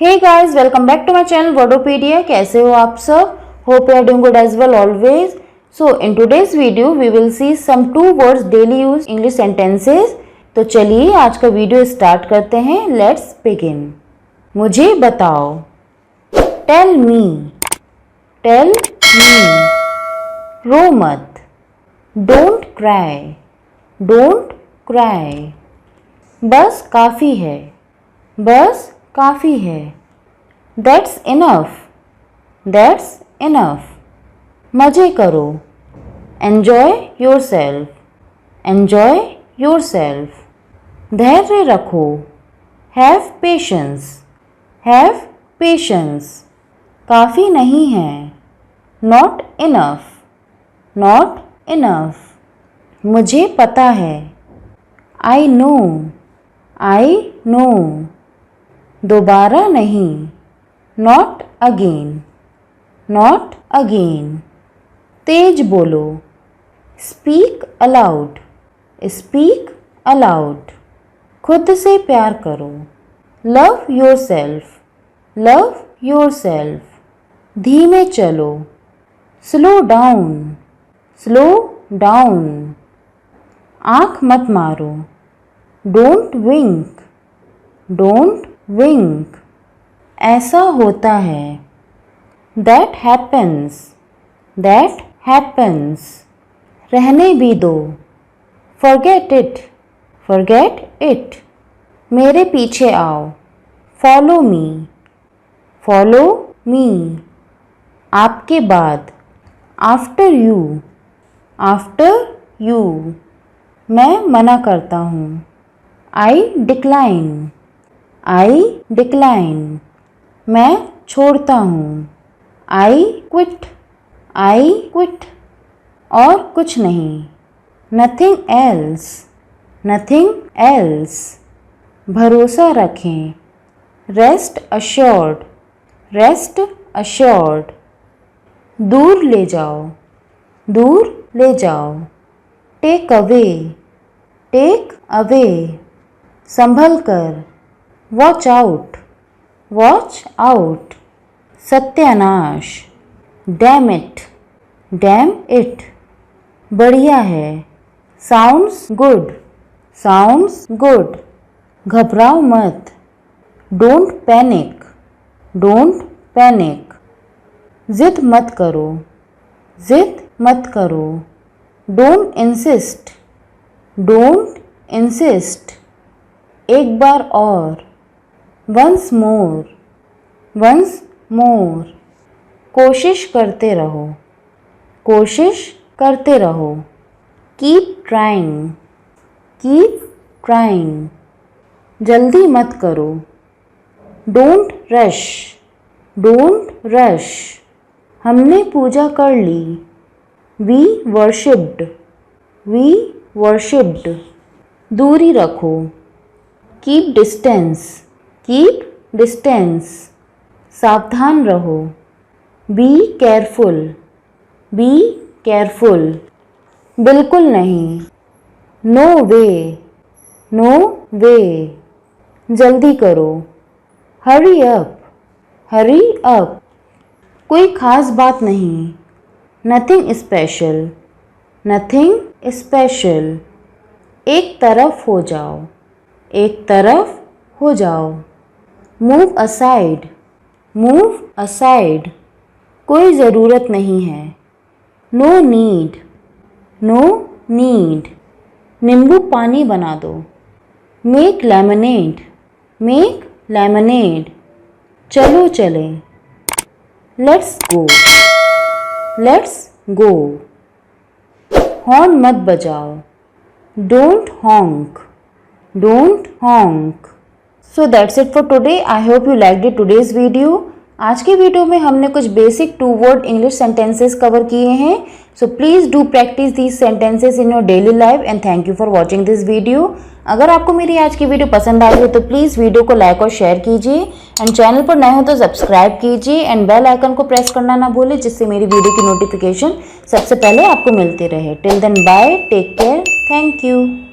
Hey guys, welcome back to my channel Word-o-Pedia. कैसे हो आप सब? Hope you are doing good as well always. So in today's video we will see some 2 words daily use English sentences. तो चलिए आज का video start करते हैं. Let's begin. मुझे बताओ. Tell me. Tell me. रो मत. Don't cry. Don't cry. बस काफ़ी है. बस काफ़ी है. That's enough. That's enough. मज़े करो. Enjoy yourself. Enjoy yourself. धैर्य रखो. Have patience. Have patience. काफ़ी नहीं है. Not enough. Not enough. मुझे पता है. I know. I know. दोबारा नहीं. Not again. Not again. तेज बोलो. Speak aloud. Speak aloud. खुद से प्यार करो. Love yourself. Love yourself. धीमे चलो. Slow down. Slow down. आँख मत मारो. Don't wink. Don't wink. ऐसा होता है. That happens. That happens. रहने भी दो. Forget it. Forget it. मेरे पीछे आओ. Follow me. Follow me. आपके बाद. After you. After you. मैं मना करता हूँ. I decline. I decline. मैं छोड़ता हूँ. I quit. I quit. और कुछ नहीं. Nothing else. Nothing else. भरोसा रखें. Rest assured. Rest assured. दूर ले जाओ. दूर ले जाओ. Take away. Take away. संभल कर. Watch out. Watch out. सत्यानाश. Damn it. Damn it. बढ़िया है. Sounds good. Sounds good. घबराओ मत. Don't panic. Don't panic. जिद मत करो. जिद मत करो. Don't insist. Don't insist. एक बार और. Once more. Once more. कोशिश करते रहो. कोशिश करते रहो. Keep trying. Keep trying. जल्दी मत करो. Don't rush. Don't rush. हमने पूजा कर ली. We worshipped. We worshipped. दूरी रखो. Keep distance. Keep distance. सावधान रहो. Be careful. Be careful. बिल्कुल नहीं. No way. No way. जल्दी करो. Hurry up. Hurry up. कोई खास बात नहीं. Nothing special. Nothing special. एक तरफ हो जाओ. एक तरफ हो जाओ. Move aside. Move aside. कोई ज़रूरत नहीं है. No need. No need. नींबू पानी बना दो. Make lemonade. Make lemonade. चलो चलें. Let's go. Let's go. Horn मत बजाओ. Don't honk. Don't honk. So that's it for today. I hope you liked it today's video. आज के वीडियो में हमने कुछ basic 2 word English sentences cover किए हैं. So please do practice these sentences in your daily life and thank you for watching this video. अगर आपको मेरी आज की वीडियो पसंद आई हो तो प्लीज़ वीडियो को लाइक और शेयर कीजिए एंड चैनल पर नए हो तो सब्सक्राइब कीजिए एंड बेल आइकन को प्रेस करना ना भूलें जिससे मेरी वीडियो की नोटिफिकेशन सबसे पहले आपको मिलती रहे. Till then bye. Take care. Thank you.